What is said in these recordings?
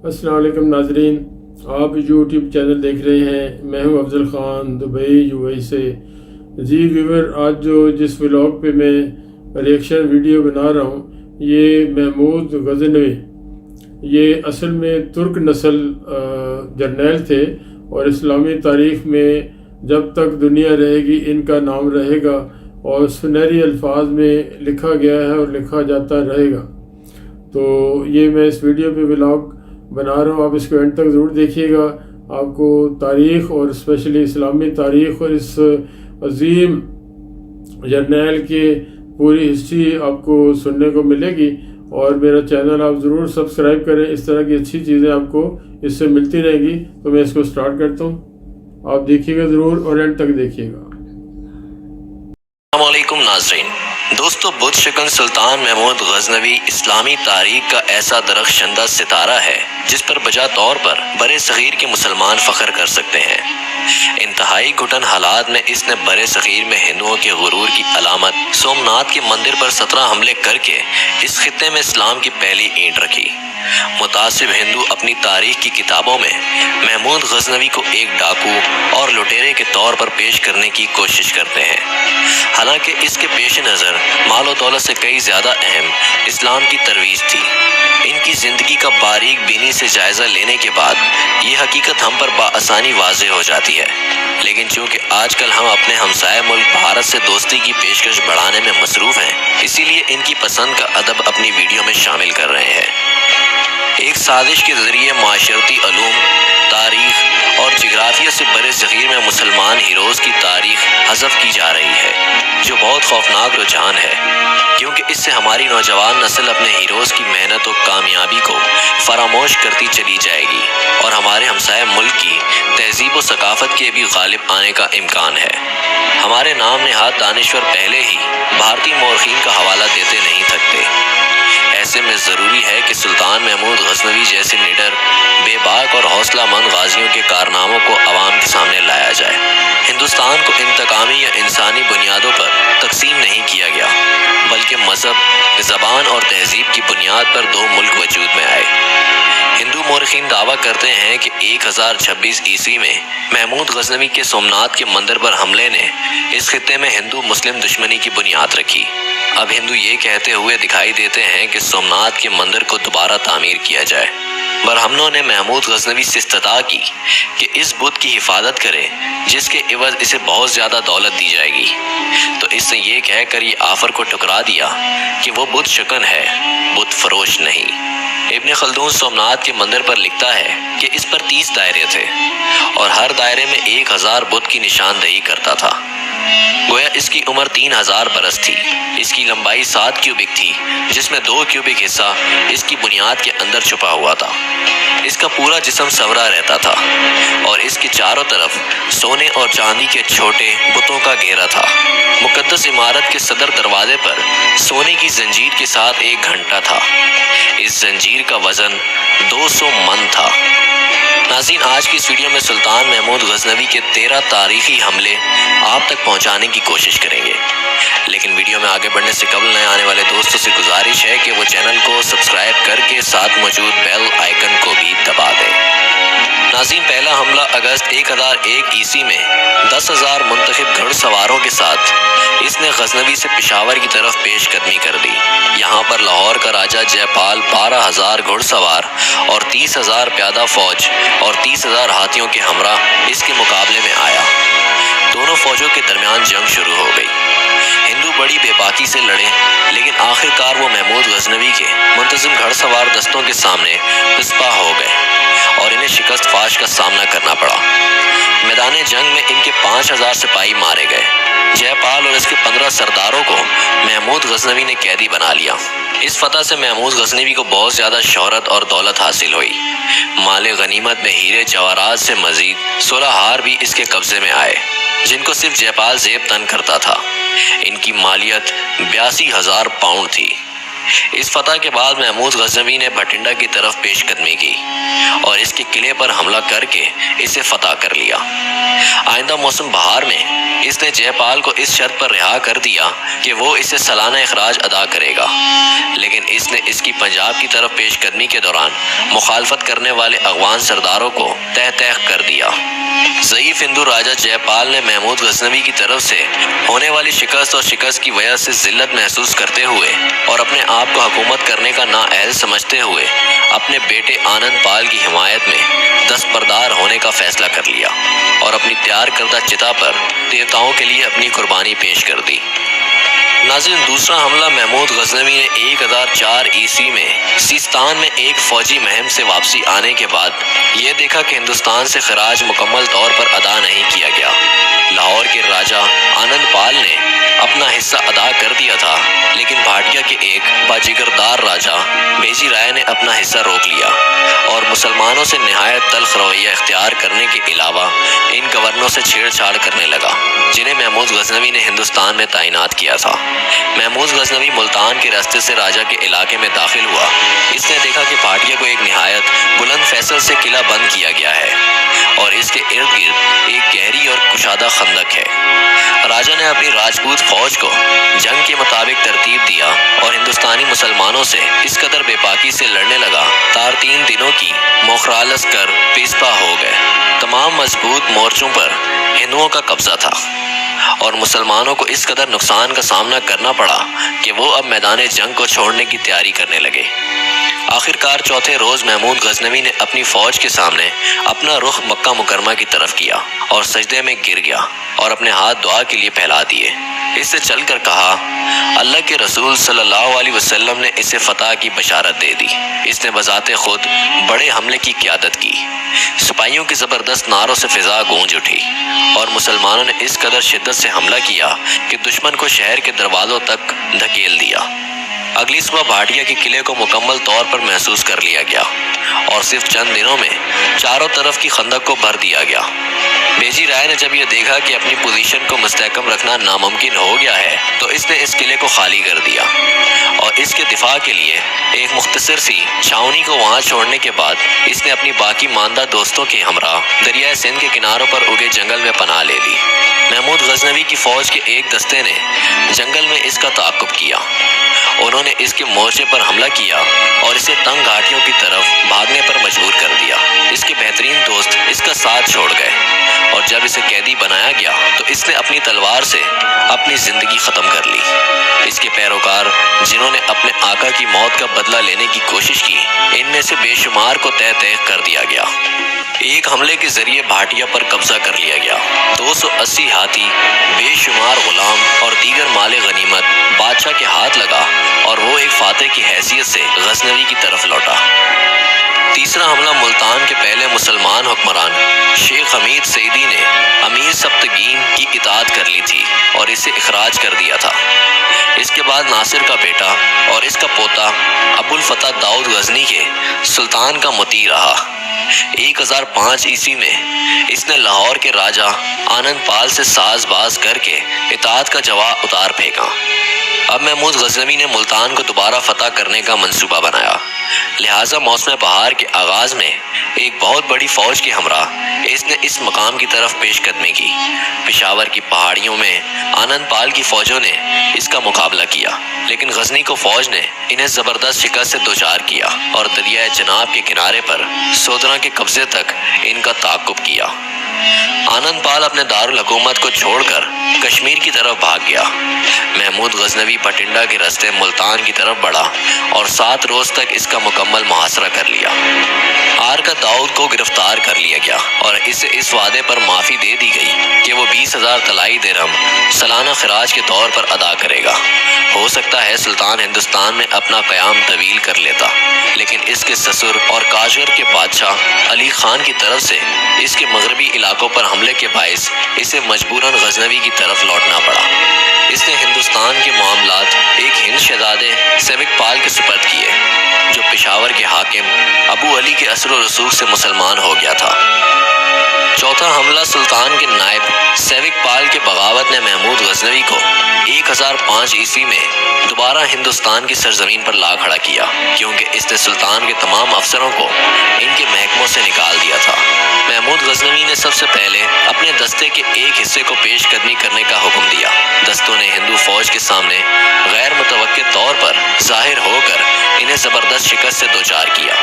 السلام علیکم ناظرین، آپ یوٹیوب چینل دیکھ رہے ہیں۔ میں ہوں افضل خان، دبئی UAE سے۔ جی ویور، آج جس ولاگ پہ میں ریئیکشن ویڈیو بنا رہا ہوں، یہ محمود غزنوی، یہ اصل میں ترک نسل جرنیل تھے، اور اسلامی تاریخ میں جب تک دنیا رہے گی ان کا نام رہے گا، اور سنہری الفاظ میں لکھا گیا ہے اور لکھا جاتا رہے گا۔ تو یہ میں اس ویڈیو پہ ولاگ بنا رہا ہوں، آپ اس کو اینڈ تک ضرور دیکھیے گا۔ آپ کو تاریخ اور اسپیشلی اسلامی تاریخ اور اس عظیم جرنیل کی پوری ہسٹری آپ کو سننے کو ملے گی، اور میرا چینل آپ ضرور سبسکرائب کریں، اس طرح کی اچھی چیزیں آپ کو اس سے ملتی رہے گی۔ تو میں اس کو سٹارٹ کرتا ہوں، آپ دیکھیے گا ضرور اور اینڈ تک دیکھیے گا۔ السلام علیکم ناظرین۔ دوستو، بت شکن سلطان محمود غزنوی اسلامی تاریخ کا ایسا درخشندہ ستارہ ہے جس پر بجا طور پر برے صغیر کے مسلمان فخر کر سکتے ہیں۔ انتہائی گھٹن حالات میں اس نے برے صغیر میں ہندوؤں کے غرور کی علامت سومناتھ کے مندر پر 17 حملے کر کے اس خطے میں اسلام کی پہلی اینٹ رکھی۔ متعصب ہندو اپنی تاریخ کی کتابوں میں محمود غزنوی کو ایک ڈاکو اور لٹیرے کے طور پر پیش کرنے کی کوشش کرتے ہیں، حالانکہ اس کے پیش نظر مال و دولت سے کئی زیادہ اہم اسلام کی ترویج تھی۔ ان کی زندگی کا باریک بینی سے جائزہ لینے کے بعد یہ حقیقت ہم پر بآسانی واضح ہو جاتی ہے، لیکن چونکہ آج کل ہم اپنے ہمسائے ملک بھارت سے دوستی کی پیشکش بڑھانے میں مصروف ہیں، اسی لیے ان کی پسند کا ادب اپنی ویڈیو میں شامل کر رہے ہیں۔ ایک سازش کے ذریعے معاشرتی علوم، تاریخ اور جغرافیہ سے برے صغیر میں مسلمان ہیروز کی تاریخ حذف کی جا رہی ہے، جو بہت خوفناک رجحان ہے، کیونکہ اس سے ہماری نوجوان نسل اپنے ہیروز کی محنت و کامیابی کو فراموش کرتی چلی جائے گی، اور ہمارے ہمسائے ملک کی تہذیب و ثقافت کے بھی غالب آنے کا امکان ہے۔ ہمارے نام نہاد دانشور پہلے ہی بھارتی مورخین کا حوالہ دیتے نہیں تھکتے۔ ایسے میں ضروری ہے کہ سلطان محمود غزنوی جیسے نڈر، بے باک اور حوصلہ مند غازیوں کے کارناموں کو عوام کے سامنے لایا جائے۔ ہندوستان کو انتقامی یا انسانی بنیادوں پر تقسیم نہیں کیا گیا، بلکہ مذہب، زبان اور تہذیب کی بنیاد پر دو ملک وجود میں آئے۔ ہندو مورخین دعویٰ کرتے ہیں کہ 1026 عیسوی میں محمود غزنوی کے سومناتھ کے مندر پر حملے نے اس خطے میں ہندو مسلم دشمنی کی بنیاد رکھی۔ اب ہندو یہ کہتے ہوئے دکھائی دیتے ہیں کہ سومناتھ کے مندر کو دوبارہ تعمیر کیا جائے۔ برہمنوں نے محمود غزنوی سے استدعا کی کہ اس بت کی حفاظت کرے، جس کے عوض اسے بہت زیادہ دولت دی جائے گی، تو اس نے یہ کہہ کر یہ آفر کو ٹکرا دیا کہ وہ بت شکن ہے، بت فروش نہیں۔ ابن خلدون سومناتھ کے مندر پر لکھتا ہے کہ اس پر 30 دائرے تھے، اور ہر دائرے میں 1000 بت کی نشاندہی کرتا تھا۔ گویا اس کی عمر 3000 برس تھی۔ اس کی لمبائی 7 کیوبک تھی، جس میں 2 کیوبک حصہ اس کی بنیاد کے اندر چھپا ہوا تھا۔ اس کا پورا جسم سورا رہتا تھا، اور اس کے چاروں طرف سونے اور چاندی کے چھوٹے بتوں کا گھیرا تھا۔ مقدس عمارت کے صدر دروازے پر سونے کی زنجیر کے ساتھ ایک گھنٹا تھا۔ اس زنجیر کا وزن 200 من تھا۔ ناظرین، آج کی اس ویڈیو میں سلطان محمود غزنوی کے 13 تاریخی حملے آپ تک پہنچانے کی کوشش کریں گے، لیکن ویڈیو میں آگے بڑھنے سے قبل نئے آنے والے دوستوں سے گزارش ہے کہ وہ چینل کو سبسکرائب کر کے ساتھ موجود بیل آئیکن کو بھی دبا دیں۔ ناظرین، پہلا حملہ اگست 1001 عیسوی میں 10,000 منتخب گھڑ سواروں کے ساتھ اس نے غزنوی سے پشاور کی طرف پیش قدمی کر دی۔ یہاں پر لاہور کا راجہ جے پال 12,000 گھڑ سوار اور 30,000 پیادہ فوج اور 30,000 ہاتھیوں کے ہمراہ اس کے مقابلے میں آیا۔ دونوں فوجوں کے درمیان جنگ شروع ہو گئی۔ ہندو بڑی بے باکی سے لڑے، لیکن آخر کار وہ محمود غزنوی کے منتظم گھڑ سوار دستوں کے سامنے پسپا ہو گئے، اور انہیں شکست فاش کا سامنا کرنا پڑا۔ میدان جنگ میں ان کے 5000 سپاہی مارے گئے۔ جے پال اور اس کے 15 سرداروں کو محمود غزنوی نے قیدی بنا لیا۔ اس فتح سے محمود غزنوی کو بہت زیادہ شہرت اور دولت حاصل ہوئی۔ مال غنیمت میں ہیرے جواہرات سے مزید 16 ہار بھی اس کے قبضے میں آئے، جن کو صرف جے پال زیب تن کرتا تھا۔ ان کی مالیت 82,000 پاؤنڈ تھی۔ اس فتح کے بعد محمود غزنوی نے بھٹنڈا کی طرف پیش قدمی کی اور اس کے قلعے پر حملہ کر کے اسے فتح کر لیا۔ آئندہ موسم بہار میں اس نے جے پال کو اس شرط پر رہا کر دیا کہ وہ اسے سالانہ اخراج ادا کرے گا، لیکن اس نے اس کی پنجاب کی طرف پیش قدمی کے دوران مخالفت کرنے والے افغان سرداروں کو تہ تہ کر دیا۔ ضعیف ہندو راجہ جے پال نے محمود غزنوی کی طرف سے ہونے والی شکست کی وجہ سے ذلت محسوس کرتے ہوئے اور اپنے آپ کو حکومت کرنے کا نااہل سمجھتے ہوئے اپنے بیٹے آنند پال کی حمایت میں دستبردار ہونے کا فیصلہ کر لیا اور اپنی تیار کردہ چتا پر دیوتاؤں کے لیے اپنی قربانی پیش کر دی۔ ناظرین، دوسرا حملہ محمود غزنوی نے 1004 عیسوی میں سیستان میں ایک فوجی مہم سے واپسی آنے کے بعد یہ دیکھا کہ ہندوستان سے خراج مکمل طور پر ادا نہیں کیا گیا۔ لاہور کے راجہ آنند پال نے اپنا حصہ ادا کر دیا تھا، لیکن بھاٹیا کے ایک باجگردار راجہ بیجی رائے نے اپنا حصہ روک لیا اور مسلمانوں سے نہایت تلخ رویہ اختیار کرنے کے علاوہ ان گورنروں سے چھیڑ چھاڑ کرنے لگا جنہیں محمود غزنوی نے ہندوستان میں تعینات کیا تھا۔ محمود غزنوی ملتان کے راستے سے راجہ کے علاقے میں داخل ہوا۔ اس نے دیکھا کہ بھاٹیا کو ایک نہایت بلند فیصل سے قلعہ بند کیا گیا ہے اور اس کے ارد گرد ایک گہری اور کشادہ خندق ہے۔ راجہ نے اپنی راجپوت فوج کو جنگ کے مطابق ترتیب دیا اور ہندوستانی مسلمانوں سے اس قدر بے باکی سے لڑنے لگا تار 3 دنوں کی موخرالس کر پیسپا ہو گئے۔ تمام مضبوط مورچوں پر ہندوؤں کا قبضہ تھا اور مسلمانوں کو اس قدر نقصان کا سامنا کرنا پڑا کہ وہ اب میدان جنگ کو چھوڑنے کی تیاری کرنے لگے۔ آخرکار چوتھے روز محمود غزنوی نے اپنی فوج کے سامنے اپنا رخ مکہ مکرمہ کی طرف کیا اور سجدے میں گر گیا اور اپنے ہاتھ دعا کے لیے پھیلا دیے۔ اس سے چل کر کہا، اللہ کے رسول صلی اللہ علیہ وسلم نے اسے فتح کی بشارت دے دی۔ اس نے بذات خود بڑے حملے کی قیادت کی۔ سپاہیوں کی زبردست نعروں سے فضا گونج اٹھی اور مسلمانوں نے اس قدر شدت سے حملہ کیا کہ دشمن کو شہر کے دروازوں تک دھکیل دیا۔ اگلی صبح بھاٹیا کے قلعے کو مکمل طور پر محسوس کر لیا گیا اور صرف چند دنوں میں چاروں طرف کی خندق کو بھر دیا گیا۔ بیجی رائے نے جب یہ دیکھا کہ اپنی پوزیشن کو مستحکم رکھنا ناممکن ہو گیا ہے تو اس نے اس قلعے کو خالی کر دیا اور اس کے دفاع کے لیے ایک مختصر سی چھاؤنی کو وہاں چھوڑنے کے بعد اس نے اپنی باقی ماندہ دوستوں کے ہمراہ دریائے سندھ کے کناروں پر اگے جنگل میں پناہ لے لی۔ محمود غزنوی کی فوج کے ایک دستے نے جنگل میں اس کا تعاقب کیا۔ انہوں نے اس کے مورچے پر حملہ کیا اور اسے تنگ گھاٹیوں کی طرف بھاگنے پر مجبور کر دیا۔ اس کے بہترین دوست اس کا ساتھ چھوڑ گئے اور جب اسے قیدی بنایا گیا تو اس نے اپنی تلوار سے اپنی زندگی ختم کر لی۔ اس کے پیروکار جنہوں نے اپنے آقا کی موت کا بدلہ لینے کی کوشش کی، ان میں سے بے شمار کو تہ تہ کر دیا گیا۔ ایک حملے کے ذریعے بھاٹیا پر قبضہ کر لیا گیا۔ 280 ہاتھی، بے شمار غلام اور دیگر مال غنیمت بادشاہ کے ہاتھ لگا اور وہ ایک فاتح کی حیثیت سے غزنوی کی طرف لوٹا۔ تیسرا حملہ ملتان کے پہلے مسلمان حکمران شیخ حمید سیدی نے امیر سبتگین کی اطاعت کر لی تھی اور اسے اخراج کر دیا تھا۔ اس کے بعد ناصر کا بیٹا اور اس کا پوتا ابو الفتح داؤد غزنی کے سلطان کا مطیع رہا۔ 1005 عیسوی میں اس نے لاہور کے راجہ آنند پال سے ساز باز کر کے اطاعت کا جواہ اتار پھینکا۔ اب محمود غزنوی نے ملتان کو دوبارہ فتح کرنے کا منصوبہ بنایا، لہٰذا موسم بہار کے آغاز میں ایک بہت بڑی فوج کے ہمراہ اس نے اس مقام کی طرف پیش قدمی کی۔ پشاور کی پہاڑیوں میں آنند پال کی فوجوں نے اس کا مقابلہ کیا، لیکن غزنی کو فوج نے انہیں زبردست شکست سے دوچار کیا اور دریائے چناب کے کنارے پر سودرا کے قبضے تک ان کا تعاقب کیا۔ آنند پال اپنے دارالحکومت کو چھوڑ کر کشمیر کی طرف بھاگ گیا۔ محمود غزنوی بھٹنڈا کے راستے ملتان کی طرف بڑھا اور 7 روز تک اس کا مکمل محاصرہ کر لیا۔ آر کا داؤد کو گرفتار کر لیا گیا اور اسے اس وعدے پر معافی دے دی گئی کہ وہ 20,000 طلائی درہم سالانہ خراج کے طور پر ادا کرے گا۔ ہو سکتا ہے سلطان ہندوستان میں اپنا قیام طویل کر لیتا، لیکن اس کے سسر اور کاشغر کے بادشاہ علی خان کی طرف سے اس کے مغربی علاقوں پر حملے کے باعث اسے مجبوراً غزنوی کی طرف لوٹنا پڑا۔ اس نے ہندوستان کے معاملات ایک ہند شہزادے سیوک پال کے سپرد کیے، جو پشاور کے حاکم ابو علی کے اثر و رسوخ سے مسلمان ہو گیا تھا۔ چوتھا حملہ سلطان کے نائب سیوک پال کے بغاوت نے محمود غزنوی کو 2005 عیسوی میں دوبارہ ہندوستان کی سرزمین پر لا کھڑا کیا، کیونکہ اس نے سلطان کے تمام افسروں کو ان کے محکموں سے نکال دیا تھا۔ محمود غزنوی نے سب سے پہلے اپنے دستے کے ایک حصے کو پیش قدمی کرنے کا حکم دیا۔ دستوں نے ہندو فوج کے سامنے غیر متوقع طور پر ظاہر ہو کر انہیں زبردست شکست سے دوچار کیا۔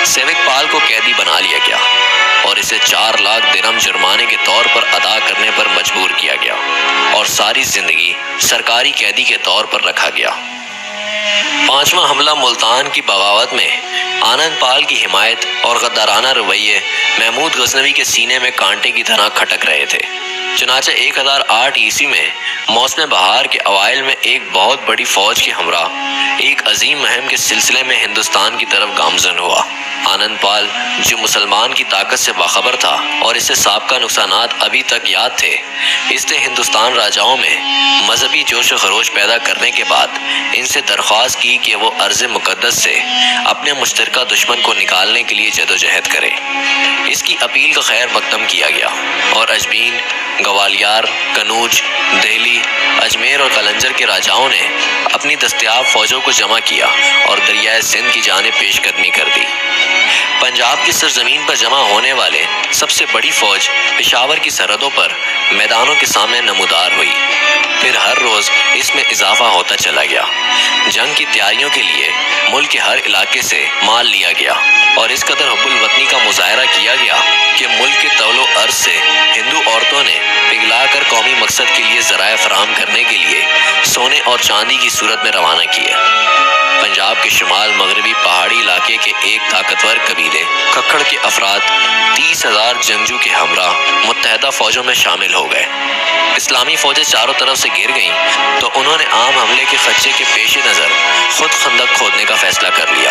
سیوک پال کو قیدی بنا لیا گیا اور اسے 4 لاکھ درہم جرمانے کے طور پر ادا کرنے پر مجبور کیا گیا اور ساری زندگی سرکاری قیدی کے طور پر رکھا گیا۔ 5واں حملہ ملتان کی بغاوت میں آنند پال کی حمایت اور غدارانہ رویے محمود غزنوی کے سینے میں کانٹے کی طرح کھٹک رہے تھے۔ چنانچہ 1008 عیسوی میں موسم بہار کے اوائل میں ایک بہت بڑی فوج کے ہمراہ ایک عظیم مہم کے سلسلے میں ہندوستان کی طرف گامزن ہوا۔ آنند پال جو مسلمان کی طاقت سے باخبر تھا اور اسے سابقہ نقصانات ابھی تک یاد تھے، اس نے ہندوستان راجاؤں میں مذہبی جوش و خروش پیدا کرنے کے بعد ان سے درخواست کی کہ وہ ارض مقدس سے اپنے مشترکہ دشمن کو نکالنے کے لیے جدوجہد کرے۔ اس کی اپیل کا خیر مقدم کیا گیا اور اجمین، گوالیار، کنوج، دہلی، اجمیر اور قلندر کے راجاؤں نے اپنی دستیاب فوجوں کو جمع کیا اور دریائے سندھ کی جانب پیش قدمی کر دی۔ پنجاب کی سرزمین پر جمع ہونے والے سب سے بڑی فوج پشاور کی سرحدوں پر میدانوں کے سامنے نمودار ہوئی۔ پھر ہر روز اس میں اضافہ ہوتا چلا گیا۔ جنگ کی تیاریوں کے لیے ملک کے ہر علاقے سے مال لیا گیا اور اس قدر حب الوطنی کا مظاہرہ کیا گیا کہ ملک کے طول و عرض سے ہندو عورتوں نے پگھلا کر قومی مقصد کے لیے ذرائع فراہم کرنے کے لیے سونے اور چاندی کی صورت میں روانہ کیے۔ پنجاب کے شمال مغربی پہاڑی علاقے کے ایک طاقتور قبیلے کھکھڑ کے افراد 30,000 جنگجو کے ہمراہ متحدہ فوجوں میں شامل ہو گئے۔ اسلامی فوجیں چاروں طرف سے گھر گئیں تو انہوں نے عام حملے کے خدشے کے پیش نظر خود خندق کھودنے کا فیصلہ کر لیا۔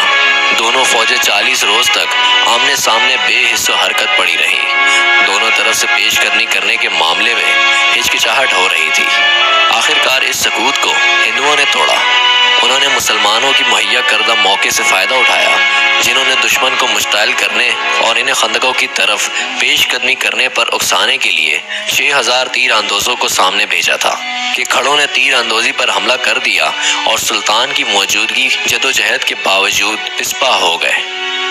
دونوں فوجیں 40 روز تک آمنے سامنے بے حس و حرکت پڑی رہیں۔ دونوں طرف سے پیش قدمی کرنے کے معاملے میں ہچکچاہٹ ہو رہی تھی۔ آخرکار اس سکوت کو ہندوؤں نے توڑا۔ انہوں نے مسلمانوں کی مہیا کردہ موقع سے فائدہ اٹھایا، جنہوں نے دشمن کو مشتعل کرنے اور انہیں خندقوں کی طرف پیش قدمی کرنے پر اکسانے کے لیے 6,000 تیر اندوزوں کو سامنے بھیجا تھا کہ کھڑوں نے تیر اندوزی پر حملہ کر دیا اور سلطان کی موجودگی جدوجہد کے باوجود پسپا ہو گئے۔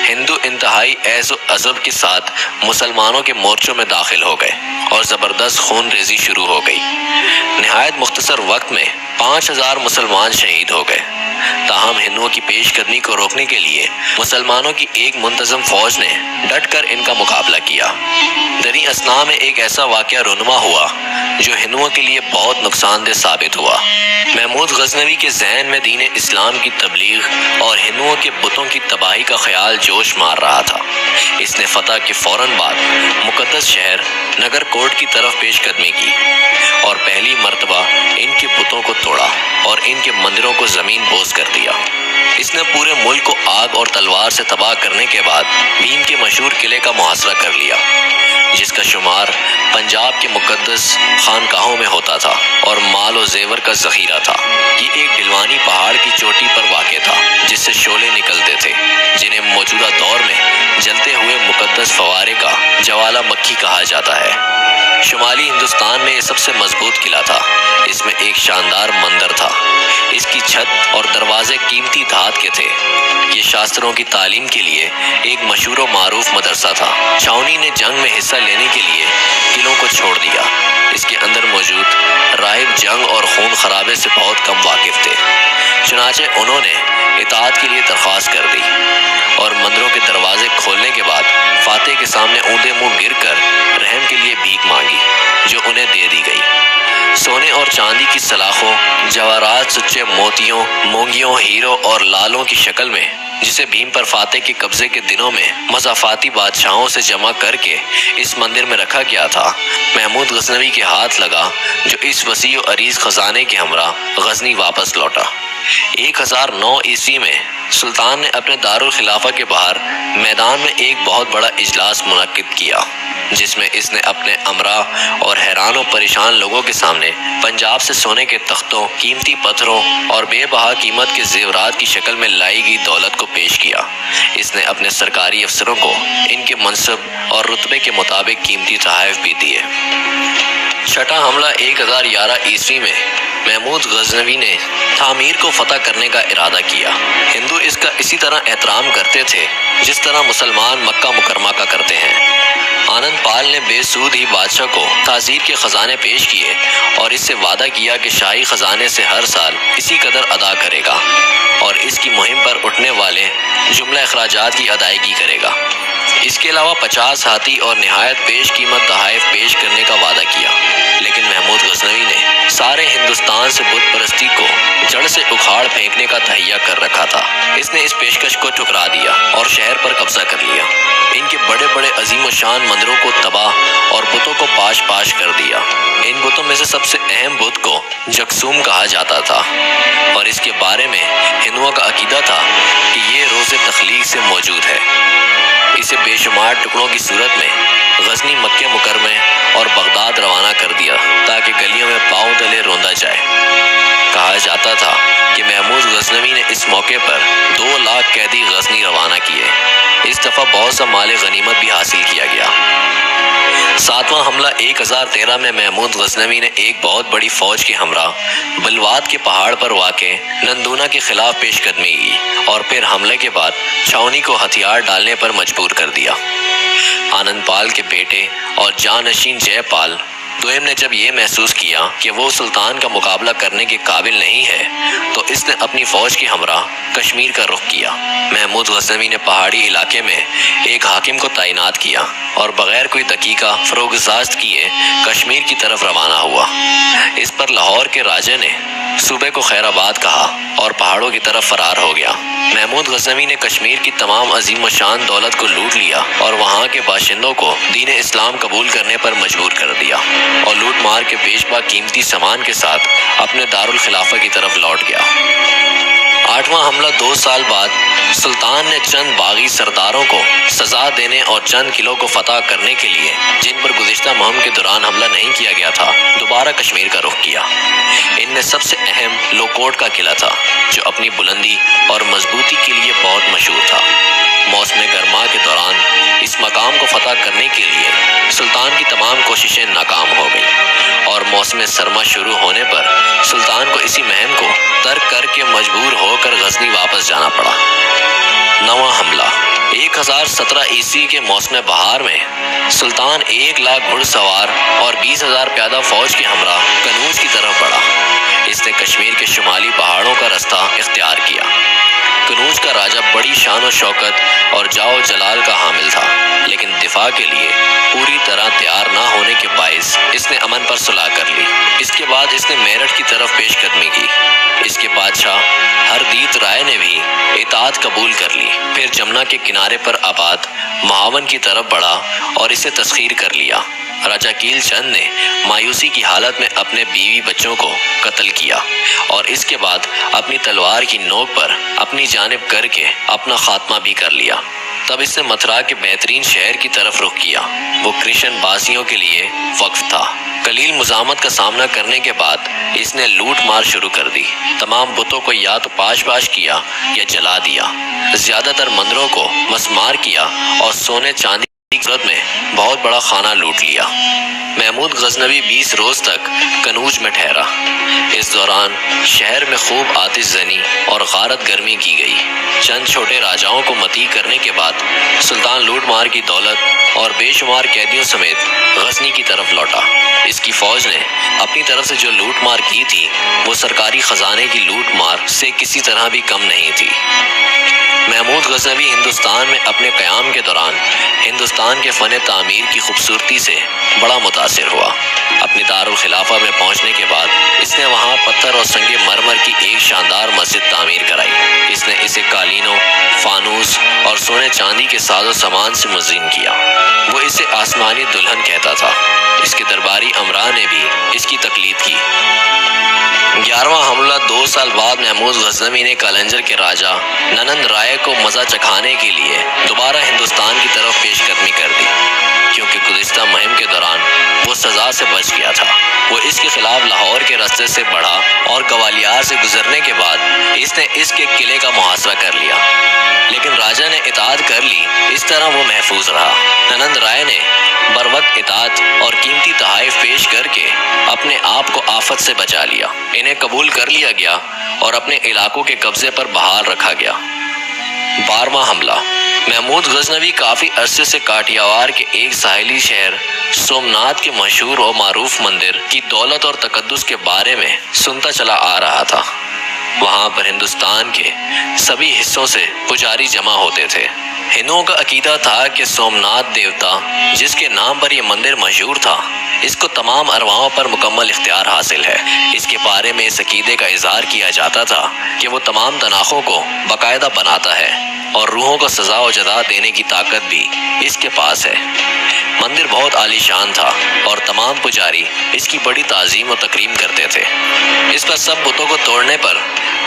ہندو انتہائی عز و عزم کے ساتھ مسلمانوں کے مورچوں میں داخل ہو گئے اور زبردست خون ریزی شروع ہو گئی۔ نہایت مختصر وقت میں 5,000 مسلمان شہید ہو گئے۔ تاہم ہندوؤں کی پیش قدمی کو روکنے کے لیے مسلمانوں کی ایک منتظم فوج نے ڈٹ کر ان کا مقابلہ کیا۔ دریں اثنا میں ایک ایسا واقعہ رونما ہوا جو ہندوؤں کے لیے بہت نقصان دہ ثابت ہوا۔ محمود غزنوی کے ذہن میں دین اسلام کی تبلیغ اور ہندوؤں کے بتوں کی تباہی کا خیال جوش مار رہا تھا۔ اس نے فتح کے فوراً بعد مقدس شہر نگر کوٹ کی طرف پیش قدمی کی اور پہلی مرتبہ ان کے بتوں کو توڑا اور ان کے مندروں کو زمین بوس کر دیا۔ اس نے پورے ملک کو آگ اور تلوار سے تباہ کرنے کے بعد بھیم کے مشہور قلعے کا محاصرہ کر لیا، جس کا شمار پنجاب کے مقدس خانقاہوں میں ہوتا تھا اور مال و زیور کا ذخیرہ تھا۔ یہ ایک ڈھلوانی پہاڑ کی چوٹی پر واقع تھا جس سے شعلے نکلتے تھے، جنہیں موجودہ دور میں جلتے ہوئے مقدس فوارے کا جوالا مکھی کہا جاتا ہے۔ شمالی ہندوستان میں یہ سب سے مضبوط قلعہ تھا۔ اس میں ایک شاندار مندر تھا۔ اس کی چھت اور دروازے قیمتی دھات کے تھے۔ یہ شاستروں کی تعلیم کے لیے ایک مشہور و معروف مدرسہ تھا۔ چھاؤنی نے جنگ میں حصہ لینے کے لیے قلعوں کو چھوڑ دیا۔ اس کے اندر موجود راہب جنگ اور خون خرابے سے بہت کم واقف تھے، چنانچہ انہوں نے اطاعت کے لیے درخواست کر دی اور مندروں کے دروازے کھولنے کے بعد فاتح کے سامنے اونڈے منہ گر کر رحم کے لیے بھیک مانگی، جو انہیں دے دی گئی۔ سونے اور چاندی کی سلاخوں، جواہرات، سچے موتیوں، مونگیوں، ہیروں اور لالوں کی شکل میں، جسے بھیم پر فاتح کے قبضے کے دنوں میں مضافاتی بادشاہوں سے جمع کر کے اس مندر میں رکھا گیا تھا، محمود غزنوی کے ہاتھ لگا، جو اس وسیع و عریض خزانے کے ہمراہ غزنی واپس لوٹا۔ 1009 عیسوی میں سلطان نے اپنے دارالخلافہ کے باہر میدان میں ایک بہت بڑا اجلاس منعقد کیا، جس میں اس نے اپنے امراء اور حیران و پریشان لوگوں کے سامنے پنجاب سے سونے کے تختوں، قیمتی پتھروں اور بے بہا قیمت کے زیورات کی شکل میں لائی گئی دولت کو پیش کیا۔ اس نے اپنے سرکاری افسروں کو ان کے منصب اور رتبے کے مطابق قیمتی تحائف بھی دیے۔ چھٹا حملہ 1011 عیسوی میں محمود غزنوی نے تعمیر کو فتح کرنے کا ارادہ کیا۔ ہندو اس کا اسی طرح احترام کرتے تھے جس طرح مسلمان مکہ مکرمہ کا کرتے ہیں۔ آنند پال نے بے سود ہی بادشاہ کو تعزیر کے خزانے پیش کیے اور اس سے وعدہ کیا کہ شاہی خزانے سے ہر سال اسی قدر ادا کرے گا اور اس کی مہم پر اٹھنے والے جملہ اخراجات کی ادائیگی کرے گا۔ اس کے علاوہ 50 ہاتھی اور نہایت پیش قیمت تحائف پیش کرنے کا وعدہ کیا، لیکن محمود غزنوی نے سارے ہندوستان سے بت پرستی کو جڑ سے اکھاڑ پھینکنے کا تہیہ کر رکھا تھا۔ اس نے اس پیشکش کو ٹھکرا دیا اور شہر پر قبضہ کر لیا۔ ان کے بڑے بڑے عظیم و شان مندروں کو تباہ اور بتوں کو پاش پاش کر دیا۔ ان بتوں میں سے سب سے اہم بت کو جگسوم کہا جاتا تھا اور اس کے بارے میں ہندوؤں کا عقیدہ تھا کہ یہ روز تخلیق سے موجود ہے۔ اسے بے شمار ٹکڑوں کی صورت میں غزنی، مکہ مکرمہ اور بغداد روانہ کر دیا تاکہ گلیوں میں پاؤں تلے روندا جائے۔ کہا جاتا تھا کہ محمود غزنوی نے اس موقع پر 2 لاکھ قیدی غزنی روانہ کیے۔ اس دفعہ بہت سا مال غنیمت بھی حاصل کیا گیا۔ 7واں حملہ 1013 میں محمود غزنوی نے ایک بہت بڑی فوج کے ہمراہ بلوات کے پہاڑ پر واقع نندونا کے خلاف پیش قدمی کی اور پھر حملے کے بعد چھاونی کو ہتھیار ڈالنے پر مجبور کر دیا۔ آنند پال کے بیٹے اور جانشین جے پال دوئم نے جب یہ محسوس کیا کہ وہ سلطان کا مقابلہ کرنے کے قابل نہیں ہے تو اس نے اپنی فوج کے ہمراہ کشمیر کا رخ کیا۔ محمود غزنوی نے پہاڑی علاقے میں ایک حاکم کو تعینات کیا اور بغیر کوئی دقیقہ فروگزاشت کیے کشمیر کی طرف روانہ ہوا۔ اس پر لاہور کے راجہ نے صوبے کو خیر آباد کہا اور پہاڑوں کی طرف فرار ہو گیا۔ محمود غزنوی نے کشمیر کی تمام عظیم و شان دولت کو لوٹ لیا اور وہاں کے باشندوں کو دین اسلام قبول کرنے پر مجبور کر دیا اور لوٹ مار کے بیشبا قیمتی سامان کے ساتھ اپنے دارالخلافہ کی طرف لوٹ گیا۔ 8واں حملہ 2 سال بعد سلطان نے چند باغی سرداروں کو سزا دینے اور چند قلعوں کو فتح کرنے کے لیے جن پر گزشتہ مہم کے دوران حملہ نہیں کیا گیا تھا دوبارہ کشمیر کا رخ کیا۔ ان میں سب سے اہم لوکوٹ کا قلعہ تھا جو اپنی بلندی اور مضبوطی کے لیے بہت مشہور تھا۔ موسم گرما کے دوران اس مقام کو فتح کرنے کے لیے سلطان کی تمام کوششیں ناکام ہو گئیں اور موسم سرما شروع ہونے پر سلطان کو اسی مہم کو ترک کر کے مجبور ہو کر غزنی واپس جانا پڑا۔ 9واں حملہ 1017 عیسوی کے موسم بہار میں سلطان 1 لاکھ گھڑ سوار اور 20,000 پیادہ فوج کے ہمراہ کنوج کی طرف بڑھا۔ اس نے کشمیر کے شمالی پہاڑوں کا رستہ اختیار کیا۔ کنوج کا راجہ بڑی شان و شوکت اور جاؤ جلال کا حامل تھا، لیکن دفاع کے لیے پوری طرح تیار نہ ہونے کے باعث اس نے امن پر صلح کر لی۔ اس کے بعد اس نے میرٹھ کی طرف پیش قدمی کی۔ اس کے بادشاہ ہردیت رائے نے بھی اطاعت قبول کر لی، پھر جمنا کے کنارے پر آباد مہاون کی طرف بڑھا اور اسے تسخیر کر لیا۔ راجہ کیل چند نے مایوسی کی حالت میں اپنے بیوی بچوں کو قتل کیا اور اس کے بعد اپنی تلوار کی نوک پر اپنی جانب کر کے اپنا خاتمہ بھی کر لیا۔ تب اس نے متھرا کے بہترین شہر کی طرف رخ کیا۔ وہ کرشن باسیوں کے لیے وقف تھا۔ قلیل مزاحمت کا سامنا کرنے کے بعد اس نے لوٹ مار شروع کر دی۔ تمام بتوں کو یا تو پاش پاش کیا یا جلا دیا۔ زیادہ تر مندروں کو مسمار کیا اور سونے چاندی کی صورت میں بہت بڑا خانہ لوٹ لیا۔ محمود غزنوی 20 روز تک کنوج میں ٹھہرا۔ اس دوران شہر میں خوب آتش زنی اور غارت گرمی کی گئی۔ چند چھوٹے راجاؤں کو مطیع کرنے کے بعد سلطان لوٹ مار کی دولت اور بے شمار قیدیوں سمیت غزنی کی طرف لوٹا۔ اس کی فوج نے اپنی طرف سے جو لوٹ مار کی تھی وہ سرکاری خزانے کی لوٹ مار سے کسی طرح بھی کم نہیں تھی۔ محمود غزنوی ہندوستان میں اپنے قیام کے دوران ہندوستان کے فن تعمیر کی خوبصورتی سے بڑا متاثر ہوا۔ اپنی دارالخلافہ میں پہنچنے کے بعد اس نے وہاں پتھر اور سنگ مرمر کی ایک شاندار مسجد تعمیر کرائی۔ اس نے اسے قالینوں، فانوس اور سونے چاندی کے ساز و سامان سے مزین کیا۔ وہ اسے آسمانی دلہن کہتا تھا۔ اس کے درباری امراء نے بھی اس کی تقلید کی۔ 11واں حملہ 2 سال بعد محمود غزنوی نے کالنجر کے راجہ ننند رائے کو مزہ چکھانے کے لیے دوبارہ ہندوستان کی طرف پیش قدمی کر دی، کیونکہ گزشتہ مہم کے دوران وہ سزا سے بچ گیا تھا۔ وہ اس کے خلاف خلاف لاہور کے راستے سے بڑھا اور گوالیار سے گزرنے کے بعد اس نے اس کے قلعے کا محاصرہ کر لیا، لیکن راجہ نے اطاعت کر لی۔ اس طرح وہ محفوظ رہا۔ ننند رائے نے بروقت اطاعت اور قیمتی تحائف پیش کر کے اپنے آپ کو آفت سے بچا لیا۔ انہیں قبول کر لیا گیا اور اپنے علاقوں کے قبضے پر بحال رکھا گیا۔ 12واں حملہ۔ محمود غزنوی کافی عرصے سے کاٹیاوار کے ایک ساحلی شہر سومنات کے مشہور و معروف مندر کی دولت اور تقدس کے بارے میں سنتا چلا آ رہا تھا۔ وہاں پر ہندوستان کے سبھی حصوں سے پجاری جمع ہوتے تھے۔ ہندوؤں کا عقیدہ تھا کہ سومنات دیوتا، جس کے نام پر یہ مندر مشہور تھا، اس کو تمام ارواحوں پر مکمل اختیار حاصل ہے۔ اس کے بارے میں اس عقیدے کا اظہار کیا جاتا تھا کہ وہ تمام تناخوں کو باقاعدہ بناتا ہے اور روحوں کو سزا و جزا دینے کی طاقت بھی اس کے پاس ہے۔ مندر بہت عالی شان تھا اور تمام پجاری اس کی بڑی تعظیم و تکریم کرتے تھے۔ اس پر سب بتوں کو توڑنے پر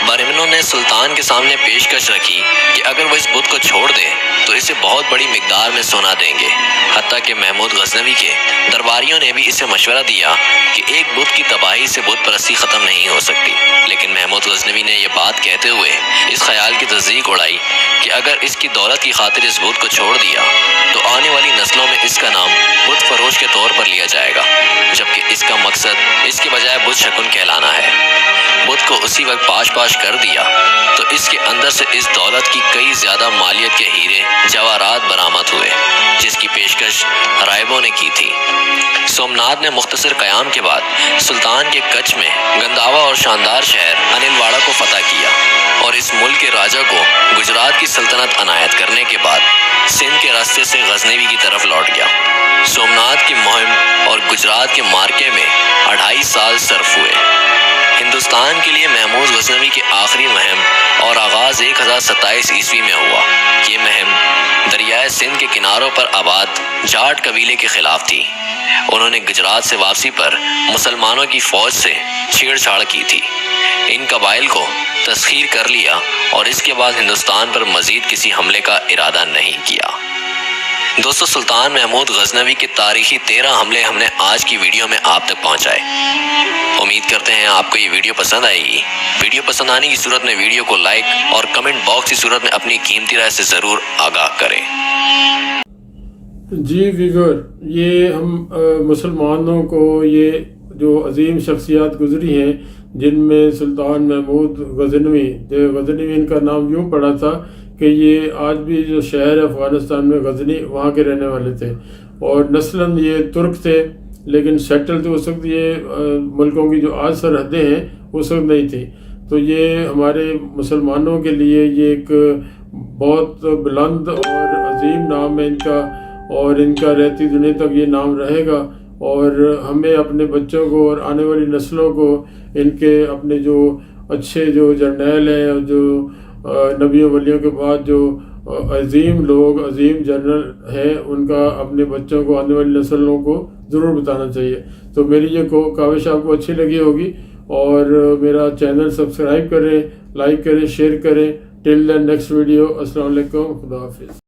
برہمنوں نے سلطان کے سامنے پیشکش رکھی کہ اگر وہ اس بت کو چھوڑ دے تو اسے بہت بڑی مقدار میں سونا دیں گے۔ حتیٰ کہ محمود غزنوی کے درباریوں نے بھی اسے مشورہ دیا کہ ایک بت کی تباہی سے بت پرستی ختم نہیں ہو سکتی، لیکن محمود غزنوی نے یہ بات کہتے ہوئے اس خیال کی تصدیق اڑائی کہ اگر اس کی دولت کی خاطر اس بت کو چھوڑ دیا تو آنے والی نسلوں میں اس کا نام بت فروش کے طور پر لیا جائے گا، جبکہ اس کا مقصد اس کے بجائے بت شکن کہلانا ہے۔ بت کو اسی وقت پاش کر دیا تو اس کے اندر سے اس دولت کی کئی زیادہ مالیت کے ہیرے جواہرات برآمد ہوئے، جس کی پیشکش رائبوں نے کی تھی۔ سومنات نے مختصر قیام کے بعد سلطان کے کچھ میں گنداوا اور شاندار شہر انل واڑہ کو فتح کیا اور اس ملک کے راجہ کو گجرات کی سلطنت عنایت کرنے کے بعد سندھ کے راستے سے غزنوی کی طرف لوٹ گیا۔ سومنات کی مہم اور گجرات کے مارکے میں 2.5 سال صرف ہوئے۔ ہندوستان کے لیے محمود غزنوی کی آخری مہم اور آغاز 1027 عیسوی میں ہوا۔ یہ مہم دریائے سندھ کے کناروں پر آباد جاٹ قبیلے کے خلاف تھی۔ انہوں نے گجرات سے واپسی پر مسلمانوں کی فوج سے چھیڑ چھاڑ کی تھی۔ ان قبائل کو تسخیر کر لیا اور اس کے بعد ہندوستان پر مزید کسی حملے کا ارادہ نہیں کیا۔ دوستو، سلطان محمود غزنوی کے تاریخی 13 حملے ہم نے آج کی ویڈیو میں آپ تک پہنچائے۔ امید کرتے ہیں آپ کو یہ ویڈیو پسند آئے گی۔ ویڈیو پسند آنے کی صورت میں ویڈیو کو لائک اور کمنٹ باکس کی صورت میں اپنی قیمتی رائے سے ضرور آگاہ کریں۔ جی ویور، یہ ہم مسلمانوں کو یہ جو عظیم شخصیات گزری ہیں، جن میں سلطان محمود غزنوی ان کا نام یوں پڑا تھا کہ یہ آج بھی جو شہر ہے افغانستان میں غزنی، وہاں کے رہنے والے تھے اور نسلاً یہ ترک تھے، لیکن سیٹل تو اس وقت یہ ملکوں کی جو آج سرحدیں ہیں اس وقت نہیں تھی۔ تو یہ ہمارے مسلمانوں کے لیے یہ ایک بہت بلند اور عظیم نام ہے ان کا، اور ان کا رہتی دنیا تک یہ نام رہے گا، اور ہمیں اپنے بچوں کو اور آنے والی نسلوں کو ان کے اپنے جو اچھے جو جرنیل ہیں اور جو نبی و ولیوں کے بعد جو عظیم لوگ، عظیم جنرل ہیں، ان کا اپنے بچوں کو، آنے والی نسلوں کو ضرور بتانا چاہیے۔ تو میری یہ کاوش آپ کو اچھی لگی ہوگی، اور میرا چینل سبسکرائب کریں، لائک کریں، شیئر کریں۔ ٹل دا نیکسٹ ویڈیو، السلام علیکم، خدا حافظ۔